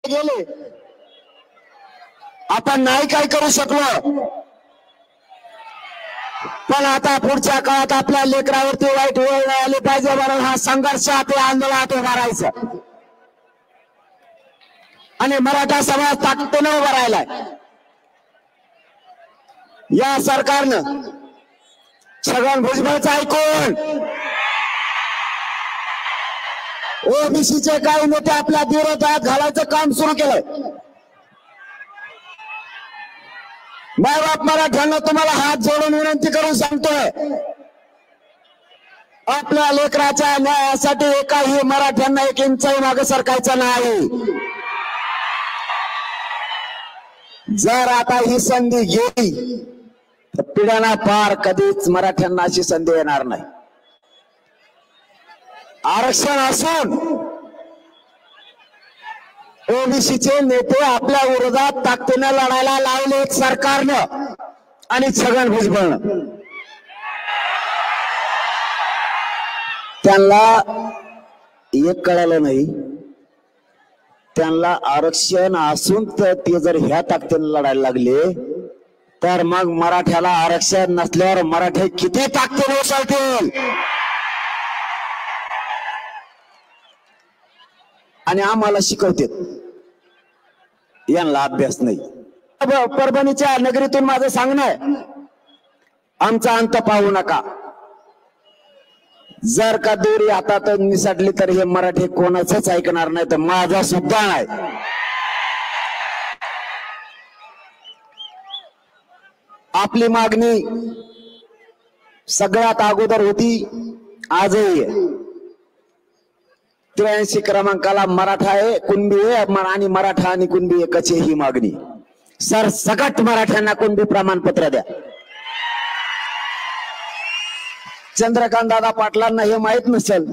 गेले, आपण नाही काय करू शकलो, पण आता पुढच्या काळात आपल्या लेकरावरती वाईट वेळ आली पाहिजे म्हणून हा संघर्ष आपल्या आंदोलनात उभा राहायचं आणि मराठा समाज ताकदीने उभा राहिलाय. या सरकारनं छगन भुजबळचं ऐकून ओबीसीचे काही नेते आपल्या विरोधात घालायचं काम सुरू केलंय. मायबाप मराठ्यांना तुम्हाला हात जोडून विनंती करून सांगतोय, आपल्या लेकराच्या न्यायासाठी एकाही मराठ्यांना एक इंचही मागे सरकायचं नाही. जर आता ही संधी गेली तर पिढ्यांना पार कधीच मराठ्यांना अशी संधी येणार नाही. आरक्षण असून ओबीसीचे नेते आपल्या विरोधात ताकदीने लढायला लावले सरकारनं आणि छगन भुजबळनं. त्यांना एक कळालं नाही, त्यांना आरक्षण असून तर ते जर ह्या ताकदीने लढायला लागले तर मग मराठ्याला आरक्षण नसल्यावर मराठे किती ताकदीने उसळतील आणि आम्हाला शिकवतात. यांना अभ्यास नाही. परभणीच्या नगरीतून माझं सांगणं आहे, आमचा अंत पाहू नका. जर का दोरी हातातून निसटली तर हे मराठी कोणाचंच ऐकणार नाही, तर माझा सुद्धा नाही. आपली मागणी सगळ्यात अगोदर होती, आजही आहे. 83 क्रमांकाला मराठा आहे, कुणबी आहे आणि मराठा आणि कुणबी एकच आहे ही मागणी. सरसकट मराठ्यांना कुणबी प्रमाणपत्र द्या. चंद्रकांत दादा पाटलांना हे माहित नसेल,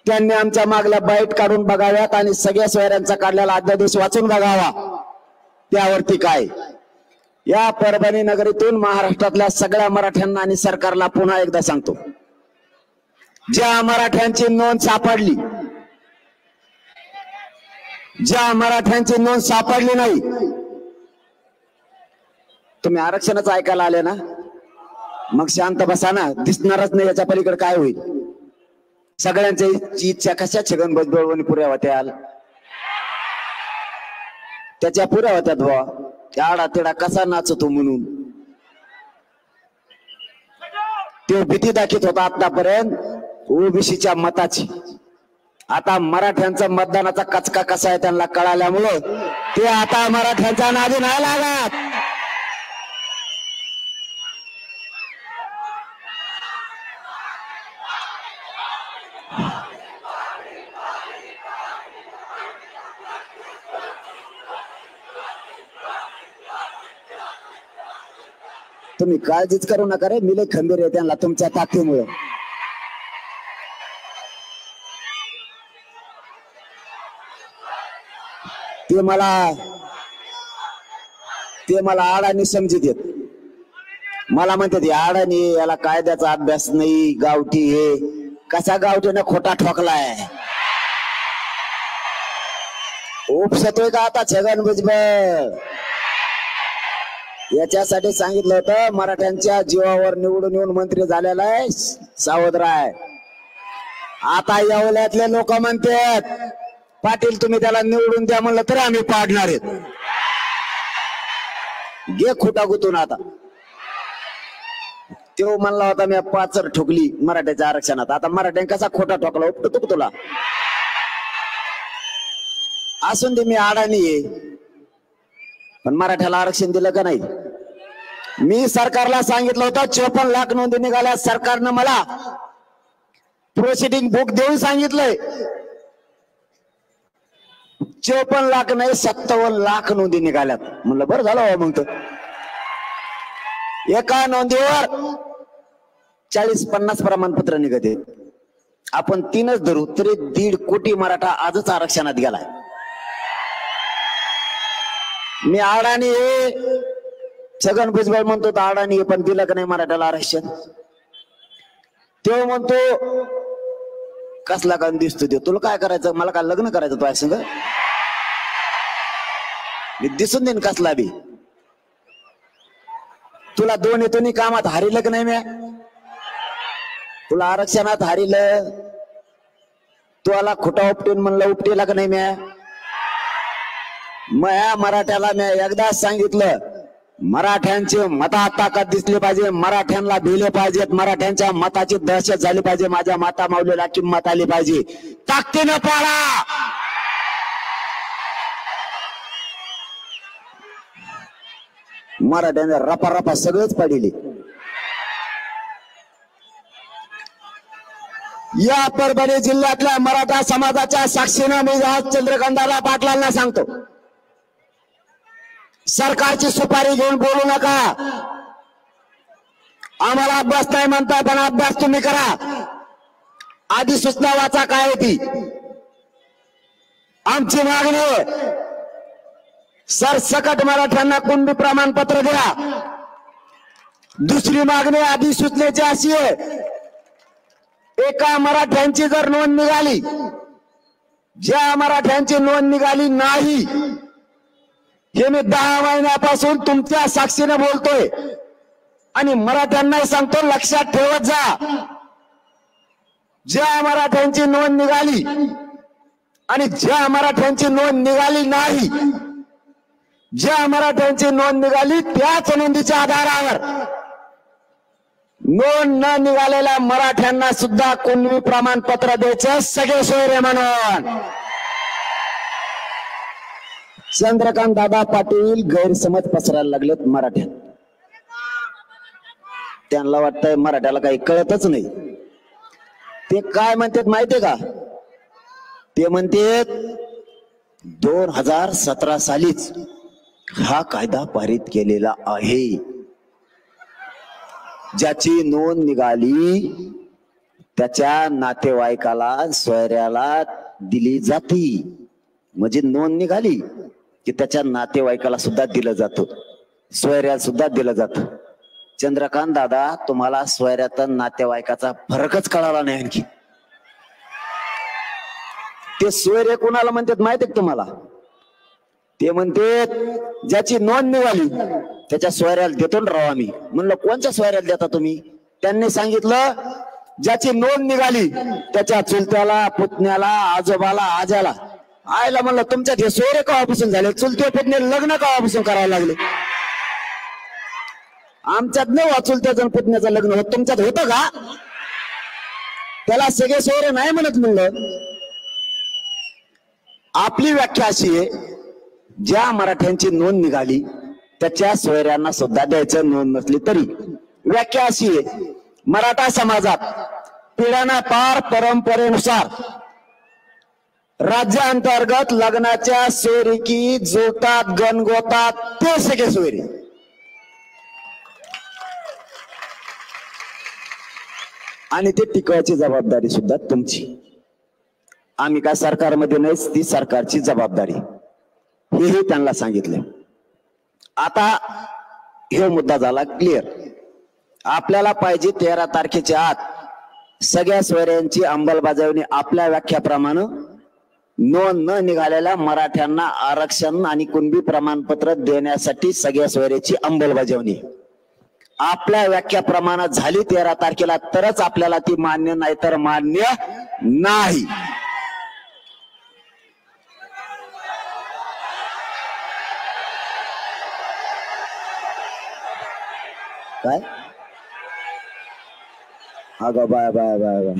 त्यांनी आमच्या मागल्या बाईट काढून बघाव्यात आणि सगळ्या सोयऱ्यांचा काढलेला अध्यादेश वाचून बघावा. त्यावरती काय, या परभणी नगरीतून महाराष्ट्रातल्या सगळ्या मराठ्यांना आणि सरकारला पुन्हा एकदा सांगतो, ज्या मराठ्यांची नोंद सापडली, ज्या मराठ्यांची नोंद सापडली नाही, तुम्ही आरक्षणच ऐकायला आले ना, मग शांत बसा ना. दिसणारच नाही याच्या पलीकडे काय होईल. सगळ्यांची इच्छा कशा छगन भुजबळ पुऱ्या होत्या, त्याच्या पुऱ्या होत्यात बुवा. आडा तेडा कसा नाचतो म्हणून तो भीती दाखवत होता आतापर्यंत ओबीसीच्या मताची. आता मराठ्यांचा मतदानाचा कचका कसा आहे त्यांना कळाल्यामुळे ते आता मराठ्यांचा नादी नाही लागत. तुम्ही काळजीच करू नका रे, मिले खंबीर आहे त्यांना तुमच्या ताकदीमुळे. ते मला अडाणी समजित येत. मला म्हणतात अडाणी, याला कायद्याचा अभ्यास नाही, गावठी हे. कसा गावठीने खोटा ठोकलाय, उपसतोय का आता छगन भुजबळ. याच्यासाठी सांगितलं होतं, मराठ्यांच्या जीवावर निवडून येऊन मंत्री झालेला आहे, सावध राय. आता येवल्यातले लोक म्हणतात, पाटील तुम्ही त्याला निवडून द्या, म्हणलं तरी आम्ही पाडणार आहेत. घे खोटा गुतून. आता तो म्हणला होता मी पाचर ठोकली मराठ्याच्या आरक्षणात, आता मराठ्यां कसा खोटा ठोकला उपटतो का तुला. असून दे मी अडाणी आहे, पण मराठ्याला आरक्षण दिलं का नाही. मी सरकारला सांगितलं होतं 54 लाख नोंदी निघाल्या. सरकारनं मला प्रोसिडिंग बुक देऊन सांगितलंय 54 लाख नाही 57 लाख नोंदी निघाल्यात. म्हणलं बरं झालं मग तर. एका नोंदीवर 40-50 प्रमाणपत्र निघते. आपण 3च धरू तरी 1.5 कोटी मराठा आजच आरक्षणात गेलाय. मी अडाणी आहे, छगन भुजबळ म्हणतो तर अडाणी आहे, पण दिलं का नाही मराठ्याला आरक्षण. तो म्हणतो कसला काम दिसतो ते, तुला काय करायचं, मला काय लग्न करायचं तो संग. मी दिसून देईन कसला बी. तुला दोन्ही कामात हारिलं की नाही? म्या तुला आरक्षणात हारिलं, तुला खोटा उपटून म्हणलं उपटीला का नाही? म्या मराठ्याला म्या एकदाच सांगितलं, मराठ्यांची मतात ताकद दिसली पाहिजे, मराठ्यांना भिले पाहिजेत, मराठ्यांच्या मताची दहशत झाली पाहिजे, माझ्या माता माऊलीला किंमत आली पाहिजे. ताकदीनं पाळा. मराठ्यांना रपा सगळेच पाडिले. या परभणी जिल्ह्यातल्या मराठा समाजाच्या साक्षीनं मी आज चंद्रकांतदादा पाटलांना सांगतो, सरकारची सुपारी घेऊन बोलू नका. आम्हाला अभ्यास नाही म्हणताय, पण अभ्यास तुम्ही करा. अधिसूचना वाचा काय होती. आमची मागणी आहे, सरसकट मराठ्यांना कुणबी प्रमाणपत्र द्या. दुसरी मागणी अधिसूचनेची अशी आहे, एका मराठ्यांची जर नोंद निघाली, ज्या मराठ्यांची नोंद निघाली नाही, हे मी 10 महिन्यापासून तुमच्या साक्षीने बोलतोय आणि मराठ्यांनाही सांगतो, लक्षात ठेवत जा. ज्या मराठ्यांची नोंद निघाली आणि ज्या मराठ्यांची नोंद निघाली नाही, ज्या मराठ्यांची नोंद निघाली त्याच नोंदीच्या आधारावर नोंद न निघालेल्या मराठ्यांना सुद्धा कुणबी प्रमाणपत्र द्यायचं, सगळे सोयरे म्हणून. चंद्रकांत दादा पाटील गैरसमज पसरायला लागलेत मराठ्यात. त्यांना वाटतंय मराठ्याला काही कळतच नाही. ते काय म्हणतात माहितीये का? ते म्हणतात 2017 सालीच हा कायदा पारित केलेला आहे, ज्याची नोंद निघाली त्याच्या नातेवाईकाला सोयऱ्याला दिली जाते. म्हणजे नोंद निघाली की त्याच्या नातेवाईकाला सुद्धा दिलं जातं, सोयऱ्याला सुद्धा दिलं जातं. चंद्रकांत दादा, तुम्हाला सोयऱ्यात नातेवाईकाचा फरकच कळाला नाही आणखी. ते सोयरे कोणाला म्हणतात माहिती आहे तुम्हाला? ते म्हणते ज्याची नोंद निघाली त्याच्या सोयऱ्याला देतो ना राव आम्ही. म्हणलं कोणत्या सोयऱ्याला देता तुम्ही? त्यांनी सांगितलं ज्याची नोंद निघाली त्याच्या चुलत्याला, पुतण्याला, आजोबाला, आज्याला. आयला म्हणलं तुमच्यात हे सोयरे केव्हापासून झाले? चुलते पुतणे लग्न केव्हापासून करायला लागले? आमच्यात नाही चुलत्याचं पुतण्याचं लग्न होत, तुमच्यात होतं का? त्याला सगळे सोयरे नाही म्हणत. म्हणलं आपली व्याख्या अशी आहे, ज्या मराठ्यांची नोंद निघाली त्याच्या सोयऱ्यांना सुद्धा द्यायचं, नोंद नसली तरी. व्याख्या अशी आहे, मराठा समाजात पिढ्याना पार परंपरेनुसार राज्यांतर्गत लग्नाच्या सोयरीकी जुळतात, गणगोतात ते सगळे सोयरे. आणि ते टिकवायची जबाबदारी सुद्धा तुमची. आम्ही काय सरकारमध्ये नाही, ती सरकारची जबाबदारी, हेही त्यांना सांगितलं. आता हे मुद्दा झाला क्लिअर. आपल्याला पाहिजे 13 तारखेच्या आत सगळ्या सोयऱ्यांची अंमलबजावणी आपल्या व्याख्याप्रमाणे. नोंद न निघालेल्या मराठ्यांना आरक्षण आणि कुणबी प्रमाणपत्र देण्यासाठी सगळ्या सोयऱ्याची अंमलबजावणी आपल्या व्याख्याप्रमाणे झाली 13 तारखेला, तरच आपल्याला ती मान्य, नाही तर मान्य नाही. काय अगं बाय बाय बाय बाय,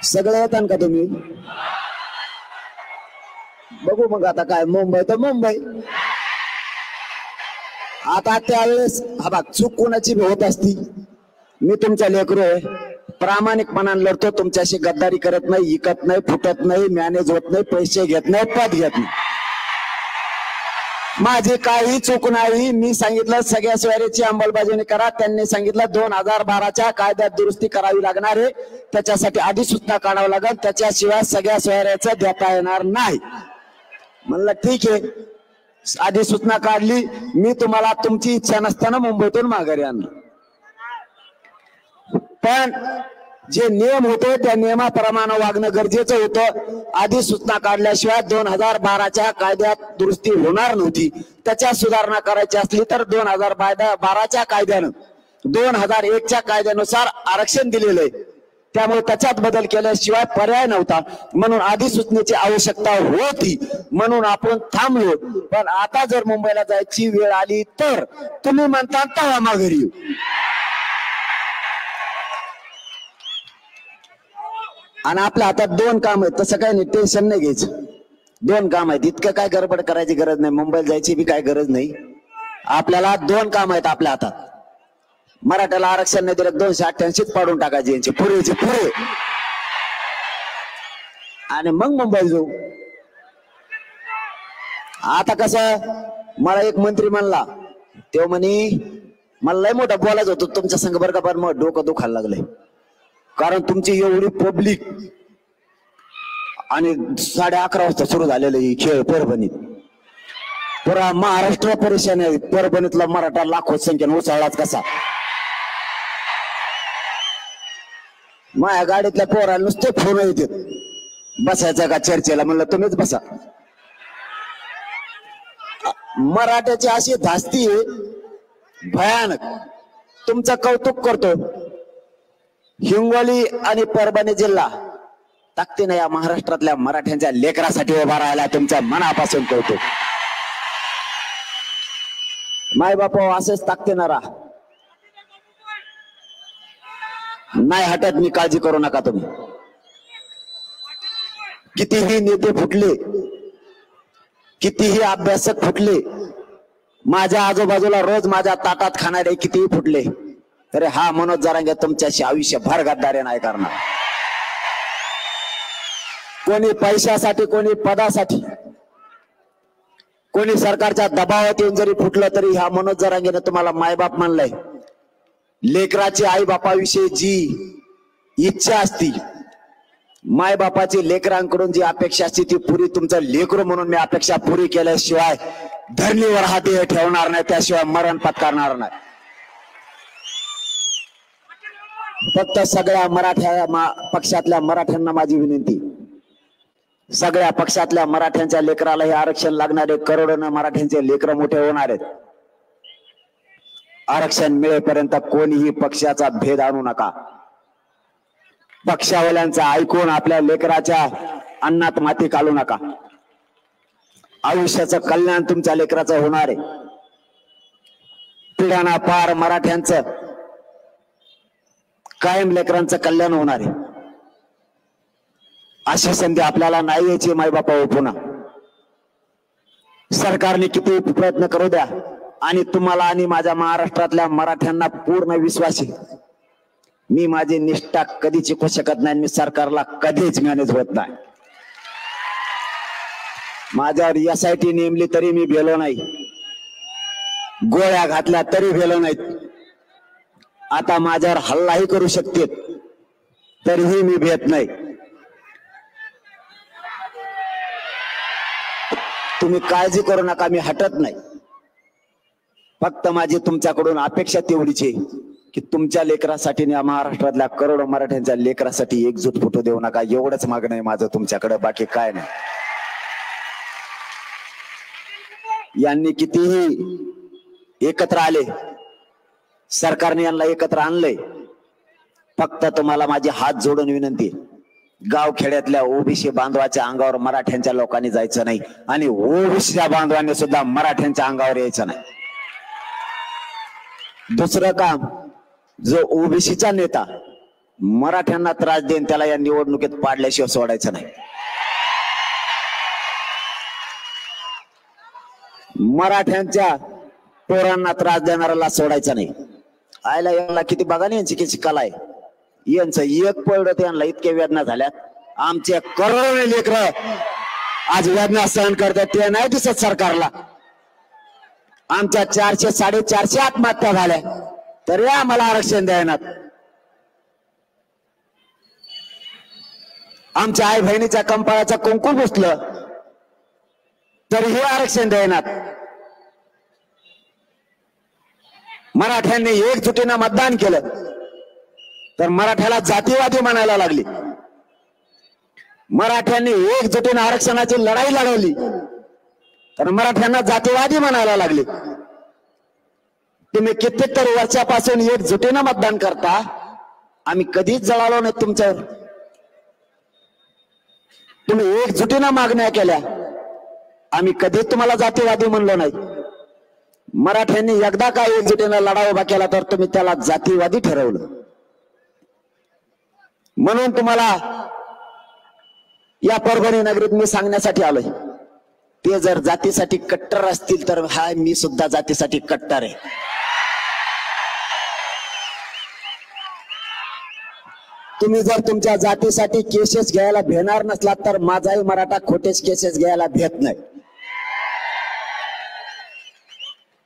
सगळं येतात का तुम्ही? बघू मग आता काय, मुंबई तर मुंबई. आता त्यावेळेस हा बघ, चूक कोणाची होत असती. मी तुमचा लेकरू आहे, प्रामाणिकपणाने लढतो, तुमच्याशी गद्दारी करत नाही, इकत नाही, फुटत नाही, मॅनेज होत नाही, पैसे घेत नाही, पद घेत नाही. माझी काही चूक नाही. मी सांगितलं सगळ्या सोयऱ्याची अंमलबजावणी करा. त्यांनी सांगितलं 2012च्या कायद्यात दुरुस्ती करावी लागणार आहे, त्याच्यासाठी अधिसूचना काढावं लागेल, त्याच्याशिवाय सगळ्या सोयऱ्याचं देता येणार नाही. म्हणलं ठीक आहे, अधिसूचना काढली. मी तुम्हाला तुमची इच्छा नसताना मुंबईतून माघारी आणलं, पण जे नियम होते त्या नियमाप्रमाणे वागणं गरजेचं होतं. अधिसूचना काढल्याशिवाय 2012च्या कायद्यात दुरुस्ती होणार नव्हती. त्याच्यात सुधारणा करायची असली तर 2012च्या कायद्यानं 2001च्या कायद्यानुसार आरक्षण दिलेलं आहे. त्यामुळे त्याच्यात बदल केल्याशिवाय पर्याय नव्हता. म्हणून अधिसूचनेची आवश्यकता होती, म्हणून आपण थांबलो. पण आता जर मुंबईला जायची वेळ आली तर तुम्ही म्हणता तेव्हा माघारी येऊ. आणि आपल्या हातात 2 काम आहेत, तसं काय नाही, टेन्शन नाही घ्यायचं. 2 काम आहेत, इतकं काय गडबड करायची गरज नाही. मुंबईला जायची बी काय गरज नाही. आपल्याला 2 काम आहेत आपल्या हातात. मराठ्याला आरक्षण नाही दिलं 288 पाडून टाकायचे यांचे पुरेचे पुरे, आणि मग मुंबईला जाऊ. आता कसं, मला एक मंत्री म्हणला, तो म्हणे मला लय मोठं बोलायचं होतं तुमच्या संघ बरं का, पण मग डोकं दुखायला लागलंय. कारण तुमची एवढी पब्लिक आणि 11:30 वाजता सुरू झालेलं ही खेळ परभणीत. पुरा महाराष्ट्र परेशान आहे. परभणीतला मराठा लाखो संख्येने उसळलाच कसा. माझ्या गाडीतल्या पोराला नुसते फोन येते, बसायचं का चर्चेला. म्हणलं तुम्हीच बसा. मराठ्याची अशी धास्ती आहे भयानक. तुमचं कौतुक करतो. हिंगोली आणि परभणी जिल्हा ताकदीने या महाराष्ट्रातल्या मराठ्यांच्या लेकरासाठी उभा राहिला. तुमच्या मनापासून कौतुक. माय बापा असेच ताकदीने राहा. नाही हटत मी, काळजी करू नका तुम्ही. कितीही नेते फुटले, कितीही अभ्यासक फुटले, माझ्या आजूबाजूला रोज माझ्या ताटात खाणारे कितीही फुटले, तरी हा मनोज जरांगे तुमच्याशी आयुष्यभर गद्दारी नाही करणार. कोणी पैशासाठी, कोणी पदासाठी, कोणी सरकारच्या दबावात येऊन जरी फुटलं तरी ह्या मनोज जरांगेने तुम्हाला मायबाप मानलंय. लेकराची आई बापाविषयी जी इच्छा असती, मायबापाची लेकरांकडून जी अपेक्षा असते ती पुरी तुमचं लेकरू म्हणून मी अपेक्षा पुरी केल्याशिवाय धरणीवर हा देह ठेवणार नाही, त्याशिवाय मरण पत्करणार नाही. फक्त सगळ्या पक्षातल्या मराठ्यांना माझी विनंती, सगळ्या पक्षातल्या मराठ्यांच्या लेकराला हे आरक्षण लागणारे करोडोनं मराठ्यांचे लेकर मोठे होणार आहेत. आरक्षण मिळेपर्यंत कोणीही पक्षाचा भेद आणू नका. पक्षावाल्यांचा ऐकून आपल्या लेकराच्या अन्नात माती घालू नका. आयुष्याचं कल्याण तुमच्या लेकराचं होणार आहे. पिढ्याना पार मराठ्यांचं कायम लेकरांचं कल्याण होणार आहे. अशी संधी आपल्याला नाही यायची मायबापा हो. पुन्हा सरकारने किती प्रयत्न करू द्या, आणि तुम्हाला आणि माझ्या महाराष्ट्रातल्या मराठ्यांना पूर्ण विश्वास आहे. मी माझी निष्ठा कधी चिकू शकत नाही. मी सरकारला कधीच मॅनेज होत नाही. माझ्यावर SIT नेमली तरी मी भेलो नाही, गोळ्या घातल्या तरी भेलो नाहीत. आता माझ्यावर हल्लाही करू शकते तरीही मी भेट नाही. तुम्ही काळजी करू नका, मी हटत नाही. फक्त माझी तुमच्याकडून अपेक्षा तेवढीच आहे की तुमच्या लेकरासाठी, महाराष्ट्रातल्या करोडो मराठ्यांच्या लेकरासाठी एकजूट फुटू देऊ नका. एवढंच मागणं आहे माझं तुमच्याकडे, बाकी काय नाही. यांनी कितीही एकत्र आले, सरकारने यांना एकत्र आणलंय. फक्त तुम्हाला माझी हात जोडून विनंती, गाव खेड्यातल्या ओबीसी बांधवाच्या अंगावर मराठ्यांच्या लोकांनी जायचं नाही, आणि ओबीसीच्या बांधवांनी सुद्धा मराठ्यांच्या अंगावर यायचं नाही. दुसरं काम, जो ओबीसीचा नेता मराठ्यांना त्रास देईन त्याला या निवडणुकीत पाडल्याशिवाय सोडायचं नाही. मराठ्यांच्या पोरांना त्रास देणाऱ्याला सोडायचं नाही. आयला यांना किती बघा नाही यांची किती कला आहे. यांचं एक पडलं यांना इतक्या वेदना झाल्यात. आमचे करोडो लेकरं आज वेदना सहन करतात, ते नाही दिसत सरकारला. आमच्या 400-450 आत्महत्या झाल्या तरी आम्हाला आरक्षण द्यायनात. आमच्या आई बहिणीच्या कंपाळाचं कुंकू पुसलं तरीही आरक्षण द्यायनात. मराठ्यांनी एकजुटीनं मतदान केलं तर मराठ्याला जातीवादी म्हणायला लागली. मराठ्यांनी एकजुटीने आरक्षणाची लढाई लढवली तर मराठ्यांना जातीवादी म्हणायला लागले. तुम्ही कित्येक तरी वर्षापासून एकजुटीनं मतदान करता, आम्ही कधीच जळालो नाही तुमच्यावर. तुम्ही एकजुटीनं मागण्या केल्या, आम्ही कधीच तुम्हाला जातीवादी म्हणलो नाही. मराठ्यांनी एकदा काय एकजुटीनं लढा उभा केला तर तुम्ही त्याला जातीवादी ठरवलं. म्हणून तुम्हाला या परभणी नगरीत मी सांगण्यासाठी आलोय, ते जर जातीसाठी कट्टर असतील तर हा मी सुद्धा जातीसाठी कट्टर आहे. तुम्ही जर तुमच्या जातीसाठी केसेस घ्यायला भेटणार नसलात तर माझाही मराठा खोटेच केसेस घ्यायला भेट नाही.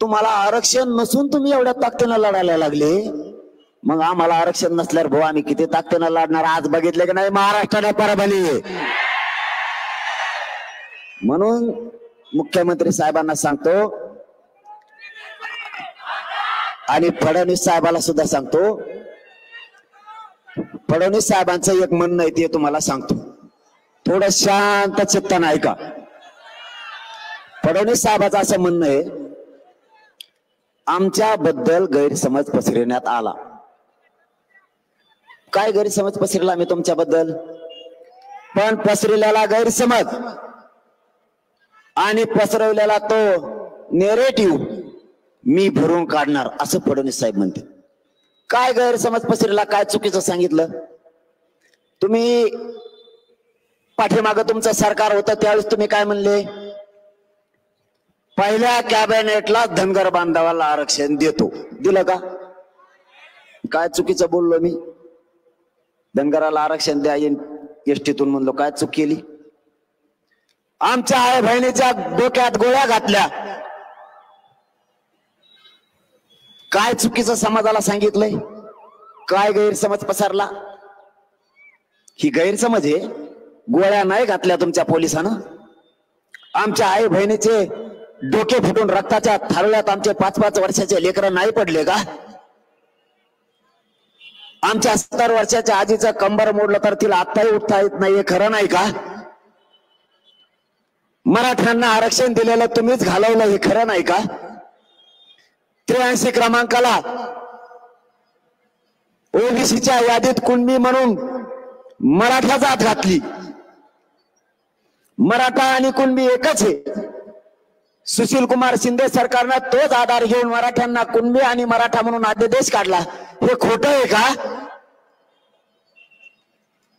तुम्हाला आरक्षण नसून तुम्ही एवढ्या ताकदीनं लढायला लागले, मग आम्हाला आरक्षण नसल्यावर भाऊ आम्ही किती ताकदीनं लढणार. आज बघितले की नाही महाराष्ट्राने परभणी. म्हणून मुख्यमंत्री साहेबांना सांगतो आणि फडणवीस साहेबाला सुद्धा सांगतो, फडणवीस साहेबांचं एक म्हणणं आहे ते तुम्हाला सांगतो, थोडं शांत चित्तानं ऐका. फडणवीस साहेबांचं असं म्हणणं आहे, आमच्याबद्दल गैरसमज पसरवण्यात आला. काय गैरसमज पसरला मी तुमच्याबद्दल? पण पसरलेला गैरसमज आणि पसरवलेला तो नेरेटिव्ह मी भरून काढणार असं फडणवीस साहेब म्हणते. काय गैरसमज पसरला, काय चुकीचं सांगितलं? तुम्ही पाठीमागं तुमचं सरकार होतं त्यावेळेस तुम्ही काय म्हणले? पहिल्या कॅबिनेटला धनगर बांधवाला आरक्षण देतो. दिलं का? काय चुकीचं बोललो मी? धनगराला आरक्षण द्या एसटीतून म्हणलो, काय चूक केली? आमच्या आई बहिणीच्या डोक्यात गोळ्या घातल्या, काय चुकीचं समाजाला सांगितलंय? काय गैरसमज पसरला? ही गैरसमज आहे. गोळ्या नाही घातल्या तुमच्या पोलिसानं. आमच्या आई बहिणीचे डोके फुटून रक्ताच्या थारोळ्यात आमचे 5-5 वर्षाचे लेकरं नाही पडले का? आमच्या 70 वर्षाच्या आजीचं कंबर मोडलं तर तिला आत्ताही उठता येत नाही, हे खरं नाही का? मराठ्यांना आरक्षण दिलेलं तुम्हीच घालवलं, हे खरं नाही का? 83 क्रमांकाला ओबीसीच्या यादीत कुणबी म्हणून मराठा जात घातली. मराठा आणि कुणबी एकच आहे. सुशील कुमार शिंदे सरकारनं तोच आधार घेऊन मराठ्यांना कुणबी आणि मराठा म्हणून अध्यादेश काढला. हे खोटं आहे का?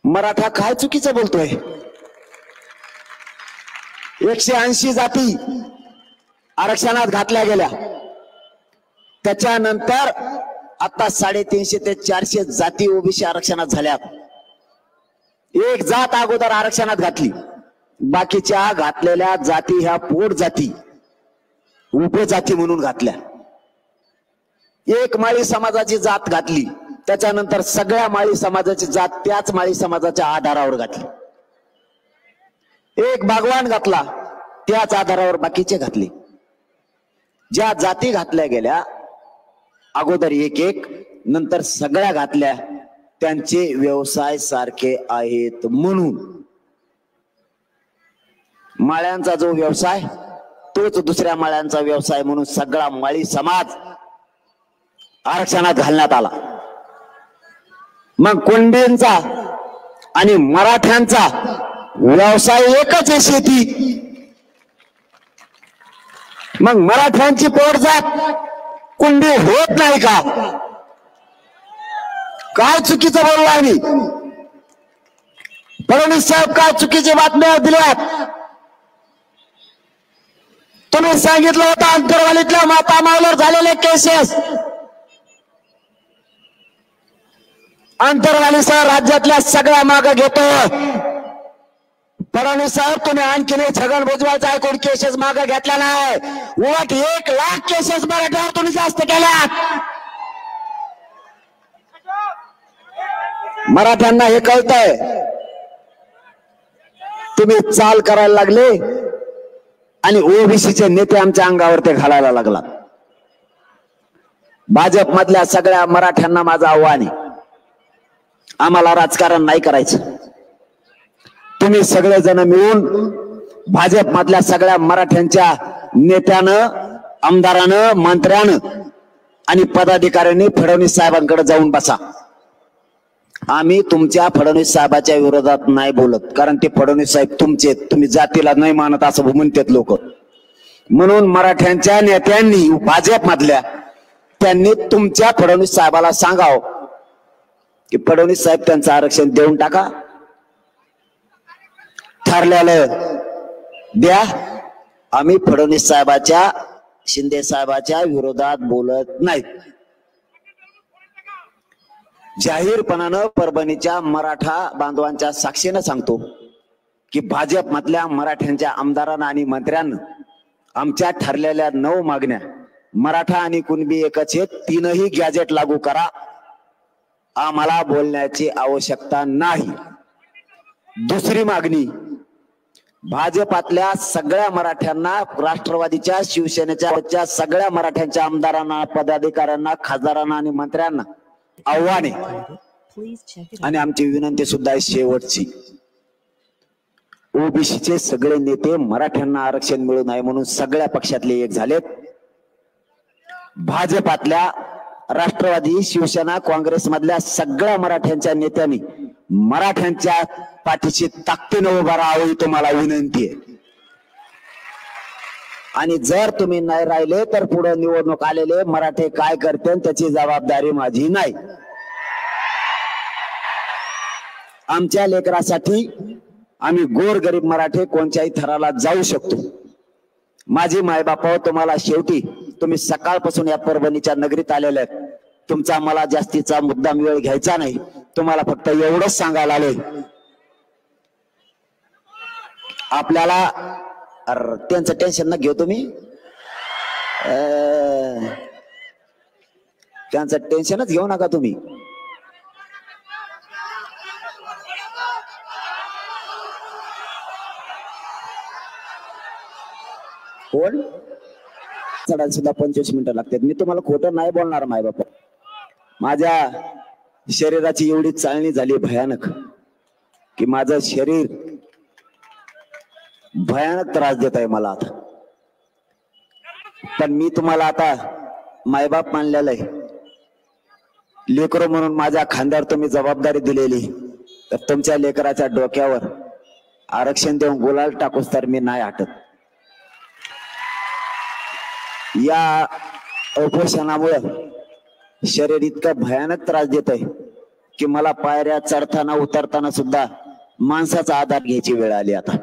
मराठा काय चुकीचं बोलतोय? 180 जाती आरक्षणात घातल्या गेल्या, त्याच्यानंतर आता 350 ते 400 जाती ओबीसी आरक्षणात झाल्यात. एक जात अगोदर आरक्षणात घातली, बाकीच्या घातलेल्या जाती ह्या पोट जाती उपजाती म्हणून घातल्या. एक माळी समाजाची जात घातली, त्याच्यानंतर सगळ्या माळी समाजाची जात त्याच माळी समाजाच्या आधारावर घातली. एक बागवान घातला, त्याच आधारावर बाकीचे घातले. ज्या जाती घातल्या गेल्या अगोदर एक नंतर सगळ्या घातल्या, त्यांचे व्यवसाय सारखे आहेत म्हणून माळ्यांचा जो व्यवसाय तोच दुसऱ्या माळ्यांचा व्यवसाय म्हणून सगळा माळी समाज आरक्षणात घालण्यात आला. मग कुणबींचा आणि मराठ्यांचा व्यवसाय एकच आहे, शेती. मग मराठ्यांची पोटजात कुणबी होत नाही का? काय चुकीचं बोललो आम्ही? फडणवीस साहेब काय चुकीच्या बातम्या दिल्यात? तुम्ही सांगितलं होतं अंतरवालीतल्या माता मावल्यावर झालेले केसेस अंतरवालीसह राज्यातल्या सगळ्या मागे घेतो. फडणवीस साहेब तुम्ही आणखी छगन भुजबळचा ऐकून केसेस मागे घेतला नाही, उलट 1 लाख केसेस मराठ्यावर तुम्ही जास्त केल्या. मराठ्यांना हे कळतंय, तुम्ही चाल करायला लागले आणि ओबीसीचे नेते आमच्या अंगावर ते घालायला लागला. भाजप मधल्या सगळ्या मराठ्यांना माझं आव्हान आहे, आम्हाला राजकारण नाही करायचं. तुम्ही सगळेजण मिळून भाजप मधल्या सगळ्या मराठ्यांच्या नेत्यानं, आमदारानं, मंत्र्यानं आणि पदाधिकाऱ्यांनी फडणवीस साहेबांकडे जाऊन बसा. आम्ही तुमच्या फडणवीस साहेबाच्या विरोधात नाही बोलत, कारण ते फडणवीस साहेब तुमचे, तुम्ही जातीला नाही मानत असं म्हणतात लोक. म्हणून मराठ्यांच्या नेत्यांनी भाजप मधल्या त्यांनी तुमच्या फडणवीस साहेबाला सांगाव की फडणवीस साहेब त्यांचं आरक्षण देऊन टाका, ठरलेलं द्या. आम्ही फडणवीस साहेबाच्या, शिंदे साहेबाच्या विरोधात बोलत नाहीत. जाहीरपणानं परभणीच्या मराठा बांधवांच्या साक्षीनं सांगतो की भाजप मधल्या मराठ्यांच्या आमदारांना आणि मंत्र्यांना आमच्या ठरलेल्या 9 मागण्या, मराठा आणि कुणबी एकच आहेत, 3ही गॅजेट लागू करा. आम्हाला बोलण्याची आवश्यकता नाही. दुसरी मागणी, भाजपातल्या सगळ्या मराठ्यांना, राष्ट्रवादीच्या, शिवसेनेच्या सगळ्या मराठ्यांच्या आमदारांना, पदाधिकाऱ्यांना, खासदारांना आणि मंत्र्यांना आव्हान आहे आणि आमची विनंती सुद्धा आहे शेवटची. ओबीसीचे सगळे नेते मराठ्यांना आरक्षण मिळू नये म्हणून सगळ्या पक्षातले एक झालेत. भाजपातल्या, राष्ट्रवादी, शिवसेना, काँग्रेस मधल्या सगळ्या मराठ्यांच्या नेत्यांनी मराठ्यांच्या पाठीशी ताकदीने उभा राहावं ही तुम्हाला विनंती आहे. आणि जर तुम्ही नाही राहिले तर पुढे निवडणूक आलेले मराठे काय करते त्याची जबाबदारी माझी नाही. आमच्या लेकरासाठी आम्ही गोरगरीब मराठे कोणत्याही थराला जाऊ शकतो. माझी मायबाप तुम्हाला शेवटी, तुम्ही सकाळपासून या परभणीच्या नगरीत आलेले आहेत. तुमचा मला जास्तीचा मुद्दाम वेळ घ्यायचा नाही. तुम्हाला फक्त एवढंच सांगायला आलोय, आपल्याला त्यांचं टेन्शन न घेऊ तुम्ही, त्यांचं टेन्शनच घेऊ नका तुम्ही. कोण चढायला सुद्धा 25 मिनिटं लागतात. मी तुम्हाला खोटं नाही बोलणार माय बापा. माझ्या शरीराची एवढी चालणी झाली भयानक की माझं शरीर भयानक त्रास देत आहे मला आता. पण मी तुम्हाला आता मायबाप मानलेलं आहे. लेकरं म्हणून माझ्या खांद्यावर तुम्ही जबाबदारी दिलेली, तर तुमच्या लेकराच्या डोक्यावर आरक्षण देऊन गुलाल टाकूस तर मी नाही हटत. या उपोषणामुळे शरीर इतकं भयानक त्रास देत आहे की मला पायऱ्या चढताना उतरताना सुद्धा माणसाचा आधार घ्यायची वेळ आली. आता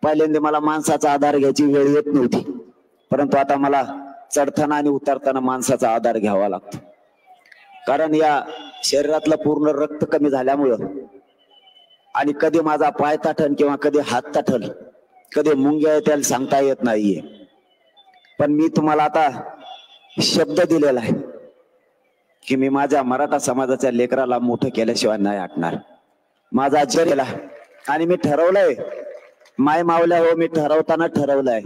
पहिल्यांदा मला माणसाचा आधार घ्यायची वेळ येत नव्हती, परंतु आता मला चढताना आणि उतरताना माणसाचा आधार घ्यावा लागतो. कारण या शरीरातलं पूर्ण रक्त कमी झाल्यामुळं आणि कधी माझा पाय ताठल किंवा कधी हात ताठल, कधी मुंग्या येतील सांगता येत नाहीये. पण मी तुम्हाला आता शब्द दिलेला आहे की मी माझ्या मराठा समाजाच्या लेकराला मोठं केल्याशिवाय नाही हटणार. माझा जरीला आणि मी ठरवलंय, माय मावल्या हो, मी ठरवताना ठरवलंय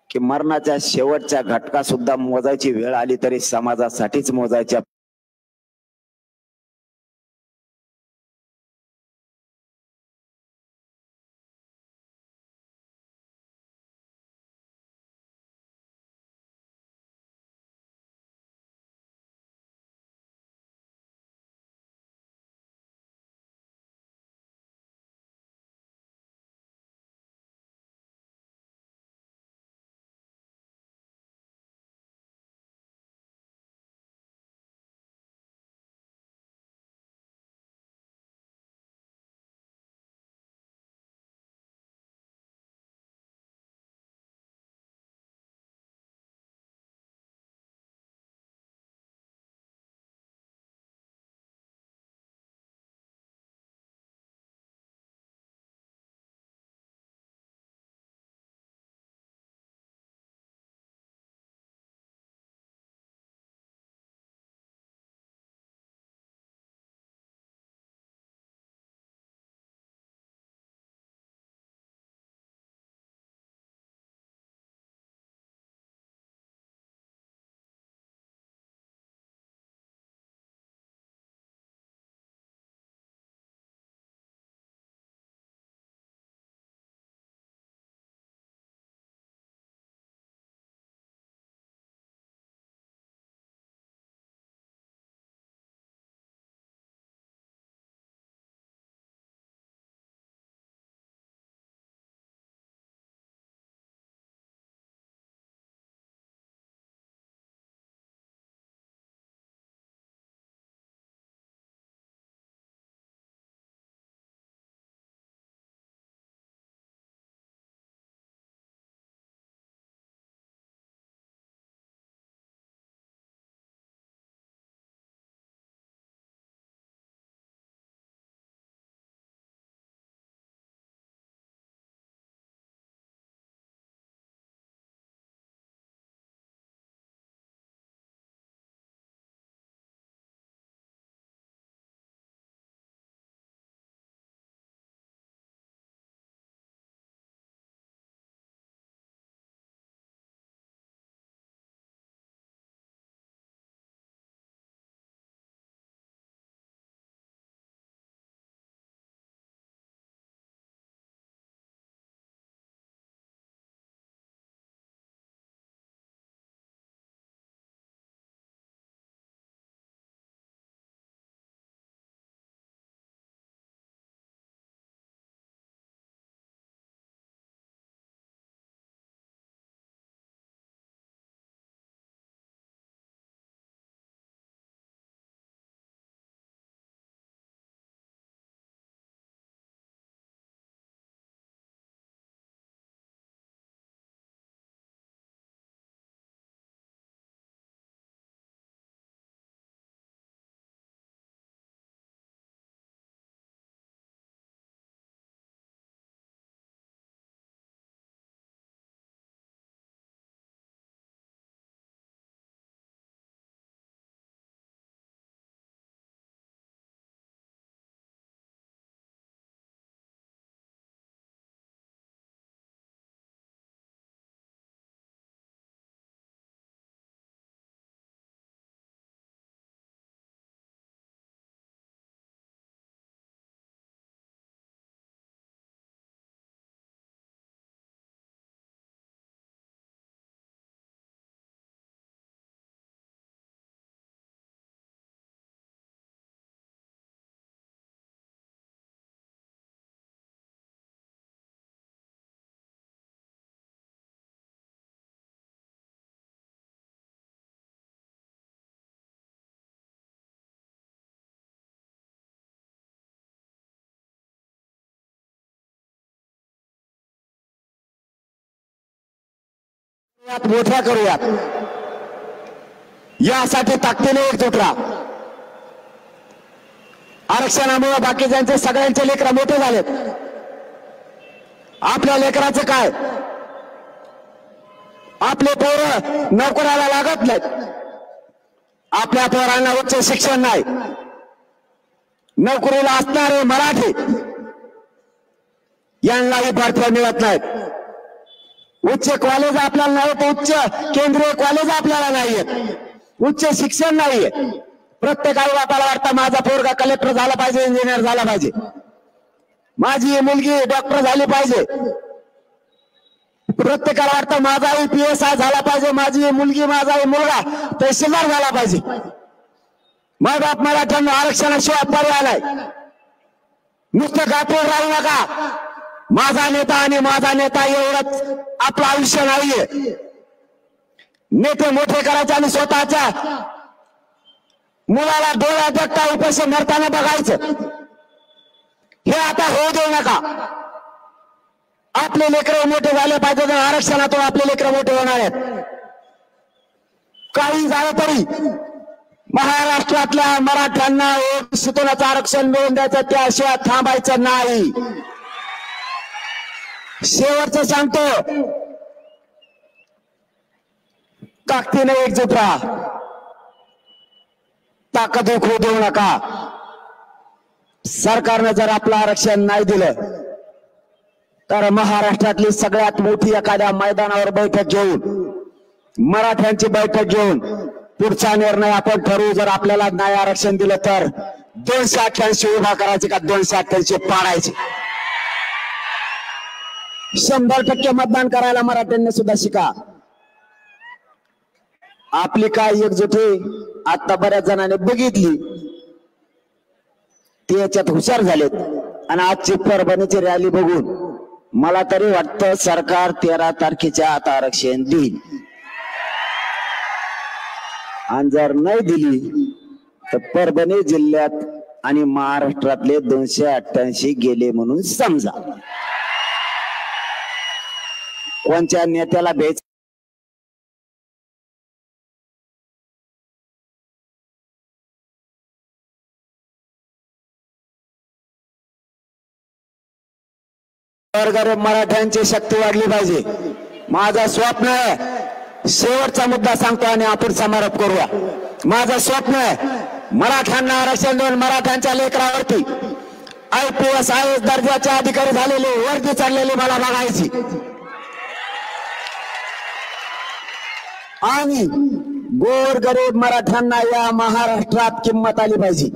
की मरणाच्या शेवटच्या घटका सुद्धा मोजायची वेळ आली तरी समाजासाठीच मोजायच्या. यात मोठ्या करूयात, यासाठी ताकदीने एकजूट राहा. आरक्षणामुळे बाकीच्यांचे सगळ्यांचे लेकरं मोठे झालेत. आपल्या लेकराचं काय? आपले पोरं नोकऱ्याला लागत नाहीत. आपल्या पोरांना उच्च शिक्षण नाही. नोकरीला असणारे मराठी यांनाही भरत्या मिळत नाहीत. उच्च कॉलेज आपल्याला नाहीत, उच्च केंद्रीय कॉलेज आपल्याला नाहीयेत, उच्च शिक्षण नाहीये. प्रत्येक आई बापाला वाटतं माझा पोरगा कलेक्टर झाला पाहिजे, इंजिनियर झाला पाहिजे, माझी मुलगी डॉक्टर झाली पाहिजे. प्रत्येकाला वाटतं माझाही PSI झाला पाहिजे, माझी मुलगी माझाही मुलगा तहसीलदार झाला पाहिजे. मग बाप मराठ्यांना आरक्षणाशिवाय पर्याय नाही. नुसतं गाठून राहू नका. माझा नेता आणि माझा नेता एवढंच आपलं आयुष्य नाहीये. नेते मोठे करायचे आणि स्वतःच्या मुलाला डोळ्यात देखता उपाशी मरताना बघायचं, हे आता होऊ देऊ नका. आपले लेकरं मोठे झाले पाहिजे, तर आरक्षणातून आपले लेकरं मोठे होणार आहेत. काही झालं तरी महाराष्ट्रातल्या मराठ्यांना ओबीसीतूनच आरक्षण मिळवून द्यायचं, त्याशिवाय थांबायचं नाही. शेवटचं सांगतो, ताकदीने एकजूट राहा, ताकद उखडू देऊ नका. सरकारनं जर आपलं आरक्षण नाही दिलं तर महाराष्ट्रातली सगळ्यात मोठी एखाद्या मैदानावर बैठक घेऊन, मराठ्यांची बैठक घेऊन पुढचा निर्णय आपण ठरवू. जर आपल्याला नाही आरक्षण दिलं तर 288 उभा करायचे का 288 पाडायचे. 100% मतदान करायला मराठ्यांनी सुद्धा शिका. आपली काय एकजुटी आता बऱ्याच जणांनी बघितली, ते याच्यात हुशार झालेत. आणि आजची परभणीची रॅली बघून मला तरी वाटतं सरकार 13 तारखेच्या आत आरक्षण देईल. आणि जर नाही दिली तर परभणी जिल्ह्यात आणि महाराष्ट्रातले 288 गेले म्हणून समजा. कोणत्या नेत्याला भेट गरीब मराठ्यांची शक्ती वाढली पाहिजे. माझं स्वप्न आहे, शेवटचा मुद्दा सांगतो आणि आपण समारोप करूया. माझं स्वप्न आहे मराठ्यांना आरक्षण देऊन मराठ्यांच्या लेकरावरती IPS IAS दर्जाचे अधिकारी झालेले वर्दी चढलेली मला बघायची. आणि गोरगरीब मराठ्यांना या महाराष्ट्रात किंमत आली पाहिजे.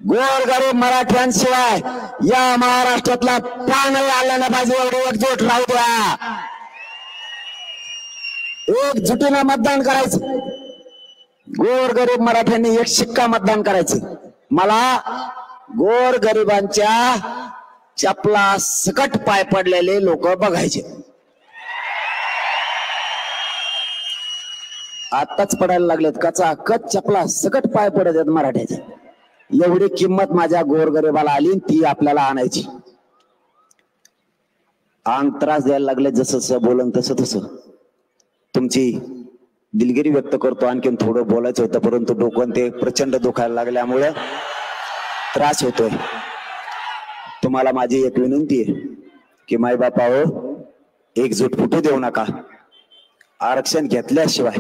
गोरगरीब मराठ्यांशिवाय या महाराष्ट्रातला प्राणही आला नाही पाहिजे. एवढी एकजूट राहू द्या. एकजुटीनं मतदान करायचं. गोरगरीब मराठ्यांनी एक शिक्का मतदान करायचं. मला गोरगरिबांच्या चपला सकट पाय पडलेले लोक बघायचे. आताच पडायला लागलेत, कचा कच चपला सकट पाय पडत आहेत मराठ्याचे. एवढी किंमत माझ्या गोरगरिबाला आली, ती आपल्याला आणायची. अंग त्रास द्यायला लागले, जसं जसं बोलन तसं तसं तुमची दिलगिरी व्यक्त करतो. आणखीन थोडं बोलायचं होतं, परंतु डोकं ते प्रचंड दुखायला लागल्यामुळे त्रास होतोय. तुम्हाला माझी एक विनंती आहे की माय बापा हो, एकजूट फुटू देऊ नका. आरक्षण घेतल्याशिवाय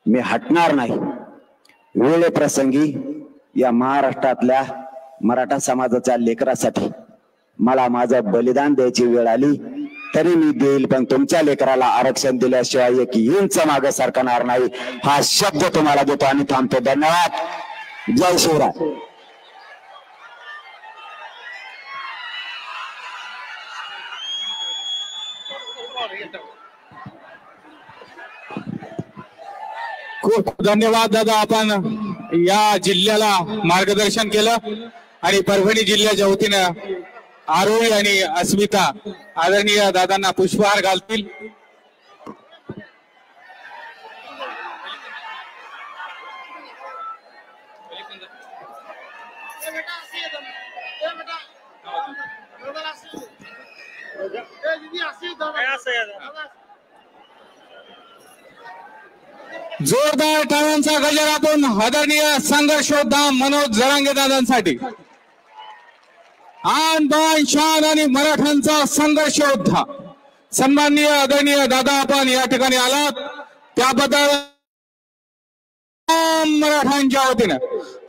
मी हटणार नाही. वेळे प्रसंगी या महाराष्ट्रातल्या मराठा समाजाच्या लेकरासाठी मला माझं बलिदान द्यायची वेळ आली तरी मी देईल, पण तुमच्या लेकराला आरक्षण दिल्याशिवाय एक इंच मागे सरकणार नाही, हा शब्द तुम्हाला देतो आणि थांबतो. धन्यवाद. जय शिवराय. खूप धन्यवाद दादा, आपण या जिल्ह्याला मार्गदर्शन केलं. आणि परभणी जिल्ह्याच्या वतीनं आरोही आणि अस्मिता आदरणीय दादांना पुष्पहार घालतील. जोरदार टाळ्यांचा गजर आपण आदरणीय संघर्ष योद्धा मनोज जरांगे दादांसाठी. आन बान शान आणि मराठ्यांचा संघर्ष योद्धा सन्माननीय आदरणीय दादा आपण या ठिकाणी आलात त्याबद्दल मराठ्यांच्या वतीनं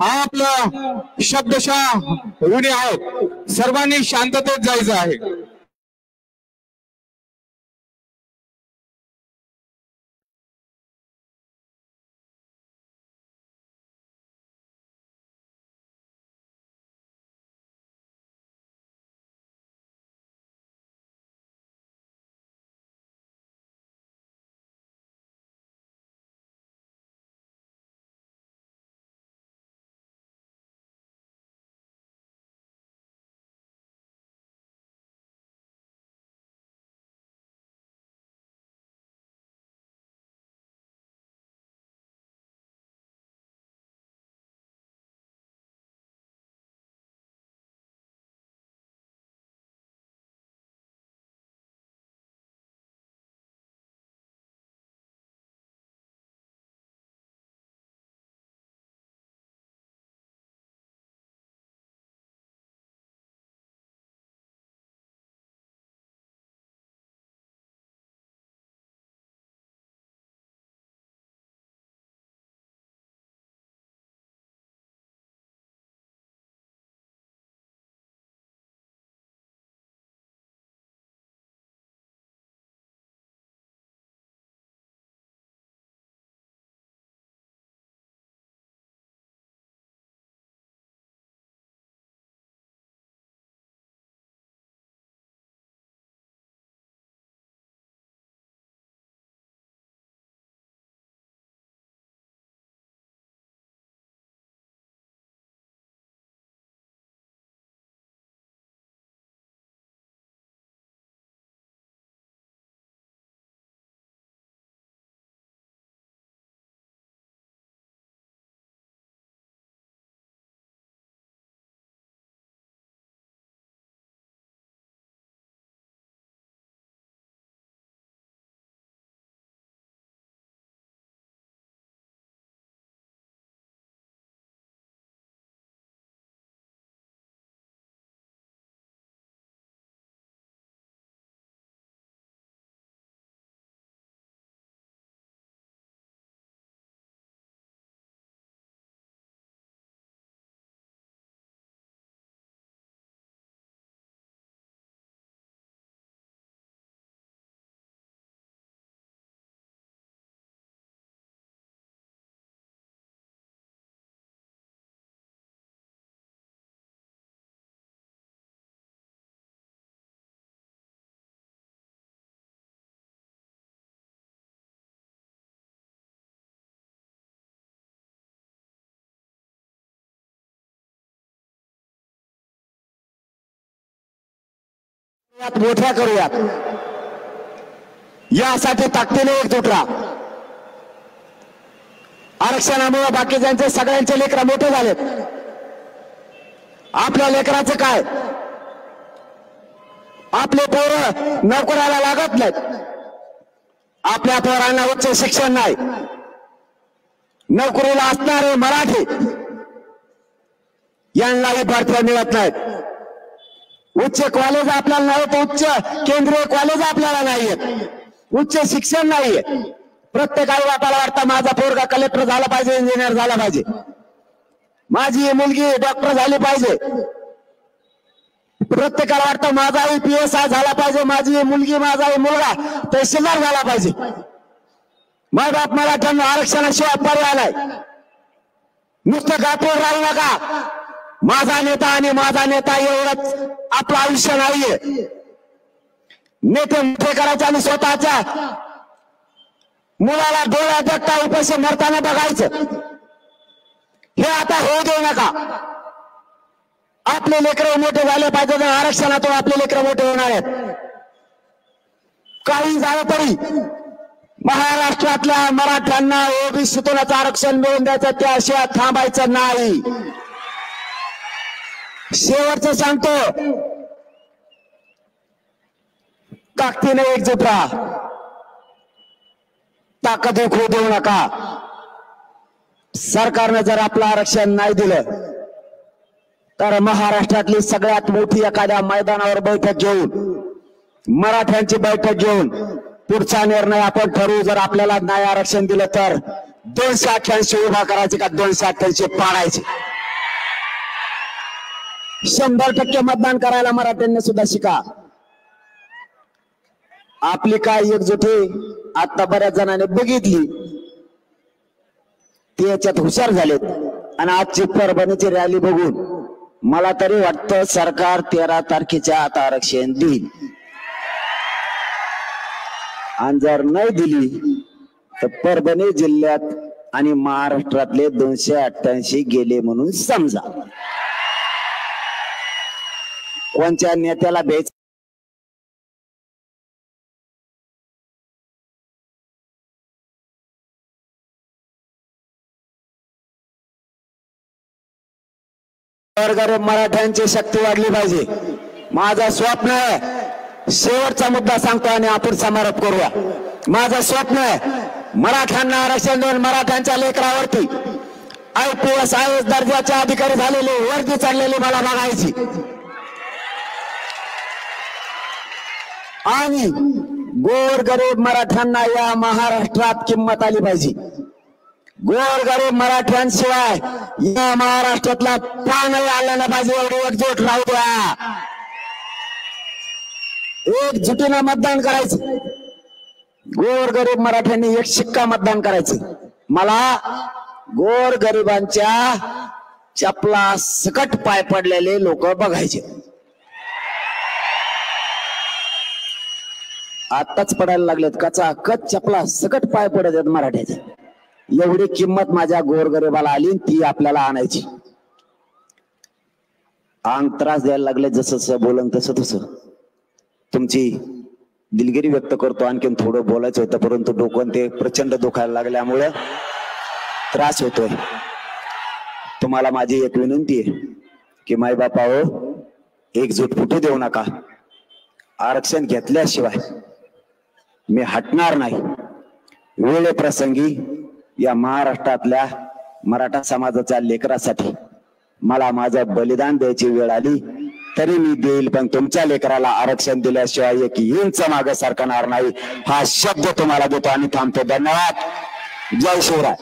आपलं शब्दशः ऋणी आहोत. सर्वांनी शांततेत जायचं आहे. मोठ्या करूयात यासाठी ताकदीने एकजूट राहा. आरक्षणामुळे बाकीच्यांचे सगळ्यांचे लेकरं मोठे झालेत. आपल्या लेकराचं काय? आपले पोरं नोकऱ्याला लागत नाहीत. आपल्या पोरांना उच्च शिक्षण नाही. नोकरीला असणारे मराठी यांनाही भरत्या मिळत नाहीत. उच्च कॉलेज आपल्याला नाही तर उच्च केंद्रीय कॉलेज आपल्याला नाहीये. उच्च शिक्षण नाहीये. प्रत्येक आई बापाला वाटतं माझा पोरगा कलेक्टर झाला पाहिजे, इंजिनियर झाला पाहिजे, माझी मुलगी डॉक्टर झाली पाहिजे. प्रत्येकाला वाटतं माझा PSI झाला पाहिजे, माझी मुलगी माझा मुलगा तहसीलदार झाला पाहिजे. माय बाप मराठ्यांना आरक्षणाशिवाय पर्याय नाही. नुसतं गाठून राहू नका. माझा नेता आणि माझा नेता एवढंच आपलं आयुष्य नाहीये. नेते मोठे करायचे आणि स्वतःच्या मुलाला डोळ्यात देखता उपाशी मरताना बघायचं, हे आता होऊ देऊ नका. आपले लेकरं मोठे झाले पाहिजे. आरक्षणातून आपले लेकरं मोठे होणार आहेत. काही झालं तरी महाराष्ट्रातल्या मराठ्यांना ओबीसीतूनच आरक्षण मिळवून द्यायचं, त्याशिवाय थांबायचं नाही. शेवटचं सांगतो, ताकदीने एकजूट राहा. ताकद होऊ देऊ नका. सरकारने जर आपलं आरक्षण नाही दिलं तर महाराष्ट्रातली सगळ्यात मोठी एखाद्या मैदानावर बैठक घेऊन मराठ्यांची बैठक घेऊन पुढचा निर्णय आपण ठरवू. जर आपल्याला नाही आरक्षण दिलं तर 288 उभा करायचे का 288 पाडायचे. 100% मतदान करायला मराठ्यांनी सुद्धा शिका. आपली काय एकजुटी आता बऱ्याच जणांनी बघितली, ते याच्यात हुशार झालेत. आणि आजची परभणीची रॅली बघून मला तरी वाटतं सरकार 13 तारखेच्या आत आरक्षण देईल. आणि जर नाही दिली तर परभणी जिल्ह्यात आणि महाराष्ट्रातले 288 गेले म्हणून समजा. कोणत्या नेत्याला भेट गरीब मराठ्यांची शक्ती वाढली पाहिजे. माझं स्वप्न आहे. शेवटचा मुद्दा सांगतो आणि आपण समारोप करूया. माझं स्वप्न आहे मराठ्यांना आरक्षण देऊन मराठ्यांच्या लेकरावरती IPS IAS दर्जाचे अधिकारी झालेले वर्दी चढलेली मला बघायची. आणि गोरगरीब मराठ्यांना या महाराष्ट्रात किंमत आली पाहिजे. गोरगरीब मराठ्यांशिवाय या महाराष्ट्रातला पाणही आला नाही पाहिजे. एवढी एकजूट राहू द्या. एकजुटीनं मतदान करायचं. गोरगरीब मराठ्यांनी एक शिक्का मतदान करायचं. मला गोरगरिबांच्या चपला सकट पाय पडलेले लोक बघायचे. आताच पडायला लागलेत कचाकच चपला सकट पाय पडत आहेत मराठ्याचे. एवढी किंमत माझ्या गोरगरिबाला आली, ती आपल्याला आणायची. अंग त्रास द्यायला लागले जसं बोलन तसं तुमची दिलगिरी व्यक्त करतो. आणखीन थोडं बोलायचं होतं परंतु डोकं ते प्रचंड दुखायला लागल्यामुळे त्रास होतोय. तुम्हाला माझी एक विनंती आहे की माय बापा हो, एकजूट फुटू देऊ नका. आरक्षण घेतल्याशिवाय मी हटणार नाही. वेळे प्रसंगी या महाराष्ट्रातल्या मराठा समाजाच्या लेकरासाठी मला माझं बलिदान द्यायची वेळ आली तरी मी देईल, पण तुमच्या लेकराला आरक्षण दिल्याशिवाय एक इंच मागे सरकणार नाही. हा शब्द तुम्हाला देतो आणि थांबतो. धन्यवाद. जय शिवराय.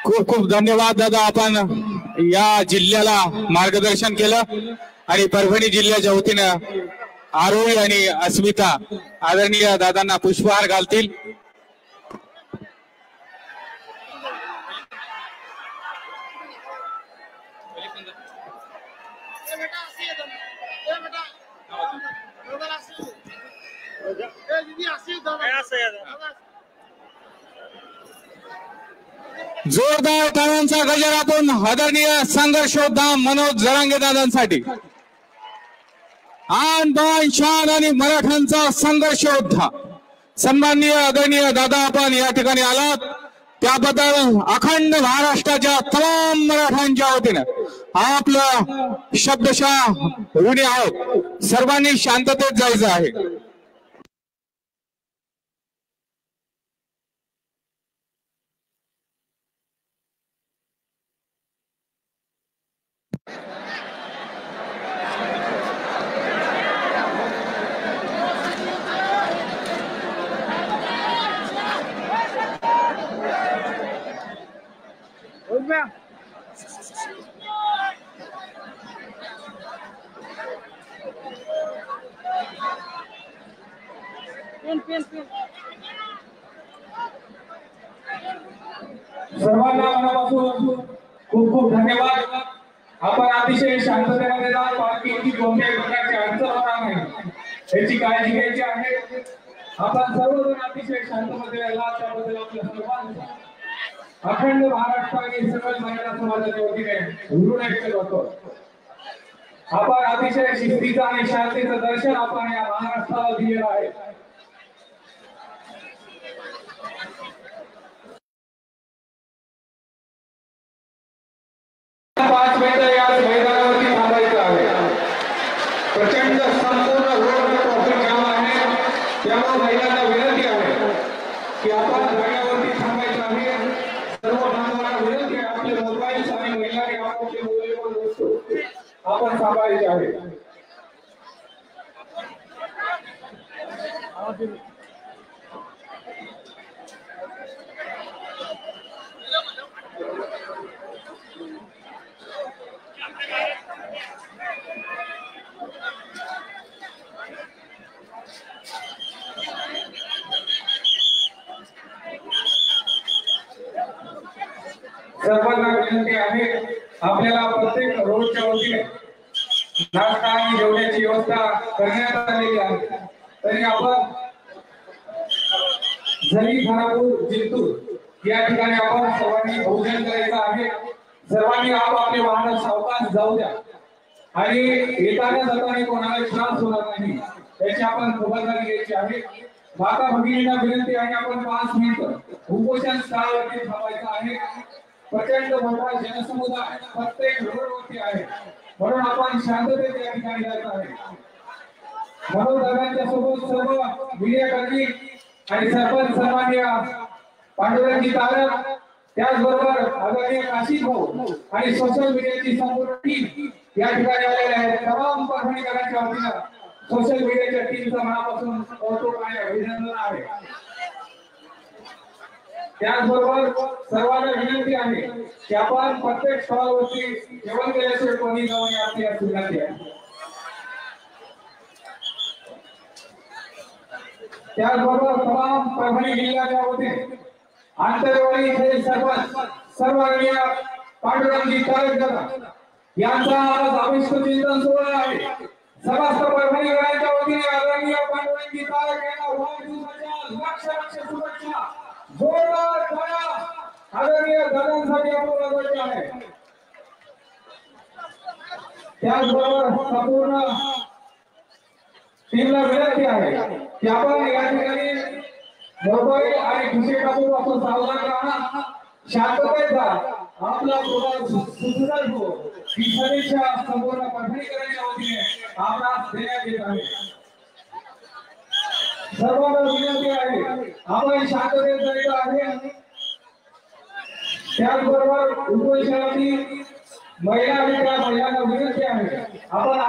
खूप खूप धन्यवाद दादा. आपण या जिल्ह्याला मार्गदर्शन केलं आणि परभणी जिल्ह्याच्या वतीनं आरोही आणि अस्मिता आदरणीय दादांना पुष्पहार घालतील. जोरदार टाळ्यांचा गजर आपण आदरणीय संघर्ष योद्धा मनोज जरांगे दादांसाठी. आन बान शान आणि मराठ्यांचा संघर्ष योद्धा सन्माननीय आदरणीय दादा आपण या ठिकाणी आलात त्याबद्दल अखंड महाराष्ट्राच्या तमाम मराठ्यांच्या वतीनं आपलं शब्दशः ऋणी आहोत. सर्वांनी शांततेत जायचं आहे. सर्वांना मनापासून खूप खूप धन्यवाद. आपण अतिशय शांततेमध्ये जात पार्किंगची कोणत्याही प्रकारची अडचण होणार नाही याची काळजी घ्यायची आहे. आपण सर्वजण अतिशय शांततेमध्ये राहा त्याबद्दल आपल्या सर्वांचा अखंड महाराष्ट्र आणि सकल मराठा समाजाच्या वतीने ऋण व्यक्त करतो. आपण अतिशय शिस्तीचं आणि शांतीचं दर्शन आपण या महाराष्ट्राला दिलेलं आहे. पाच मिनिटं या मैदानावरती थांबायचं आहे. आपण सांभाळायचे आहे. सर्वांना विनंती आहे, आपल्याला प्रत्येक रोडच्या वतीने नाश्ता आणि जेवणाची व्यवस्था करण्यात आलेली आहे. तरी आपण झरी खानापूर जिंतूर या ठिकाणी आपण सर्वांनी भोजन करायचं आहे. सर्वांनी आपापले वाहन सावकाश जाऊ द्या आणि येताना जाताना कोणाला त्रास होणार नाही याची आपण खबरदारी घ्यायची आहे. माता भगिनींना विनंती आहे, आपण 5 मिनिटं उपोषण स्थळावरती थांबायचं आहे. प्रचंड मोठा जनसमुदाय प्रत्येक रोडवरती आहे, म्हणून आपण शांततेत या ठिकाणी जायचं आहे. म्हणून दादांच्या सोबत सर्व मीडियाकर्मी आणि सरपंच सन्माननीय पांडुरंगजी तारक, त्याचबरोबर आदरणीय काशीद भाऊ आणि सोशल मीडियाची संपूर्ण टीम या ठिकाणी आलेले आहेत. तमाम परभणीकरांच्या वतीनं सोशल मीडियाच्या टीमचं मनापासून कौतुक आणि अभिनंदन आहे. त्याचबरोबर सर्वांना विनंती आहे की आपण प्रत्येक स्थळावरती जेवण केल्याशिवाय कोणी जाऊ नये आपली विनंती आहे. त्याचबरोबर तमाम परभणी जिल्ह्याच्या वतीने आंतरवाडी येथील सरपंच सर्वांनी पांडुरंगजी तारक यांचा आज अभिष्ट चिंतन सोहळा आहे. समस्त परभणीकरांच्या वतीने आदरणीय पांडुरंगजी तारक यांना वाढदिवसाच्या लक्ष शुभेच्छा. जोरदार टाळ्या आदरणीय दादांसाठी आपण वाजवायचे आहे. त्याचबरोबर संपूर्ण टीमला विनंती आहे की आपण या ठिकाणी मोबाईल आणि खिसे टाकून सावधान राहा, शांततेत जा. आपला प्रोग्राम सुधार हो ही शुभेच्छा संपूर्ण परभणीकरांच्या वतीने आपणास देण्यात येत आहे. सर्वांना विनंती आहे, आपण शांततेत जायचं आहे. त्याचबरोबर उपोषणाची महिलांना विनंती आहे, आपण